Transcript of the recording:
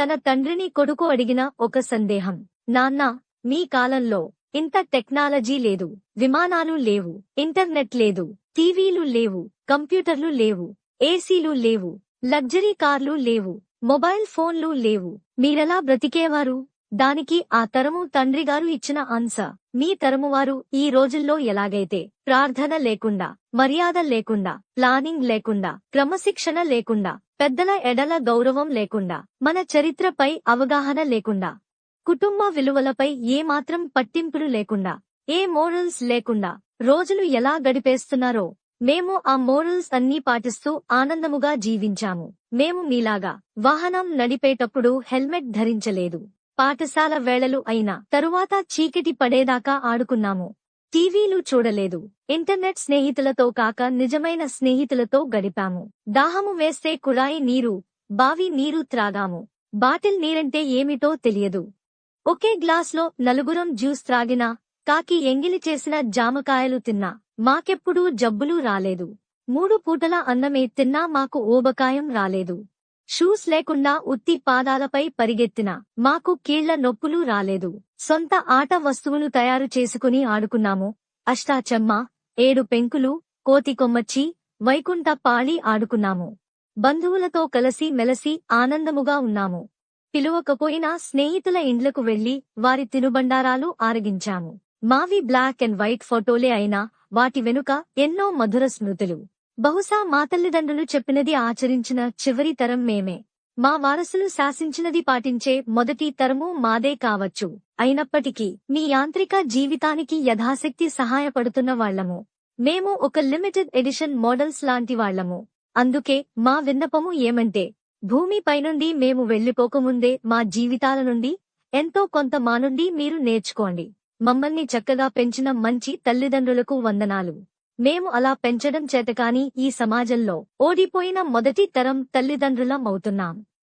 తన తండ్రిని కొడుకు అడిగిన ఒక సందేహం. నాన్నా, మీ కాలంలో ఇంత టెక్నాలజీ లేదు, విమానాలు లేవు, ఇంటర్నెట్ లేదు, టీవీలు లేవు, కంప్యూటర్లు లేవు, ఏసీలు లేవు, లగ్జరీ కార్లు లేవు, మొబైల్ ఫోన్లు లేవు. మీరెలా బ్రతికేవారు? దానికి ఆ తరము తండ్రిగారు ఇచ్చిన ఆన్సర్: మీ తరమువారు ఈ రోజుల్లో ఎలాగైతే ప్రార్థన లేకుండా, మర్యాద లేకుండా, ప్లానింగ్ లేకుండా, క్రమశిక్షణ లేకుండా, పెద్దల ఎడల గౌరవం లేకుండా, మన చరిత్రపై అవగాహన లేకుండా, కుటుంబ విలువలపై ఏమాత్రం పట్టింపులు లేకుండా, ఏ మోరల్స్ లేకుండా రోజులు ఎలా గడిపేస్తున్నారో, మేము ఆ మోరల్స్ అన్నీ పాటిస్తూ ఆనందముగా జీవించాము. మేము మీలాగా వాహనం నడిపేటప్పుడు హెల్మెట్ ధరించలేదు. పాఠశాల వేళలు అయినా తరువాత చీకటి పడేదాకా ఆడుకున్నాము. టీవీలు చూడలేదు. ఇంటర్నెట్ స్నేహితులతో కాక నిజమైన స్నేహితులతో గడిపాము. దాహము వేస్తే కుళాయి నీరు, బావి నీరు త్రాగాము. బాటిల్ నీరంటే ఏమిటో తెలియదు. ఒకే గ్లాస్లో నలుగురం జ్యూస్ త్రాగినా, కాకి ఎంగిలి చేసిన జామకాయలు తిన్నా మాకెప్పుడూ జబ్బులు రాలేదు. 3 పూటల అన్నమే తిన్నా మాకు ఊబకాయం రాలేదు. షూస్ లేకుండా ఉత్తి పాదాలపై పరిగెత్తినా మాకు కీళ్ల నొప్పులు రాలేదు. సొంత ఆట వస్తువులు తయారు చేసుకుని ఆడుకున్నాము. అష్టాచెమ్మ, 7 పెంకులు, కోతి కొమ్మచ్చి, వైకుంఠ పాళి ఆడుకున్నాము. బంధువులతో కలిసి మెలసి ఆనందముగా ఉన్నాము. పిలువకపోయినా స్నేహితుల ఇండ్లకు వెళ్లి వారి తినుబండారాలు ఆరగించాము. మావి బ్లాక్ అండ్ వైట్ ఫోటోలే అయినా వాటి వెనుక ఎన్నో మధుర స్మృతులు. బహుశా మా తల్లిదండ్రులు చెప్పినది ఆచరించిన చివరి తరం మేమే. మా వారసులు శాసించినది పాటించే మొదటి తరము మాదే కావచ్చు. అయినప్పటికీ మీ యాంత్రిక జీవితానికి యథాశక్తి సహాయపడుతున్న వాళ్లము. మేము ఒక లిమిటెడ్ ఎడిషన్ మోడల్స్ లాంటి వాళ్లము. అందుకే మా విన్నపము ఏమంటే, భూమిపైనుండి మేము వెళ్లిపోకముందే మా జీవితాల నుండి ఎంతో కొంత మా నుండి మీరు నేర్చుకోండి. మమ్మల్ని చక్కగా పెంచిన మంచి తల్లిదండ్రులకు వందనాలు. మేము అలా పెంచడం చేతకాని ఈ సమాజంలో ఓడిపోయిన మొదటి తరం తల్లిదండ్రులం అవుతున్నాం.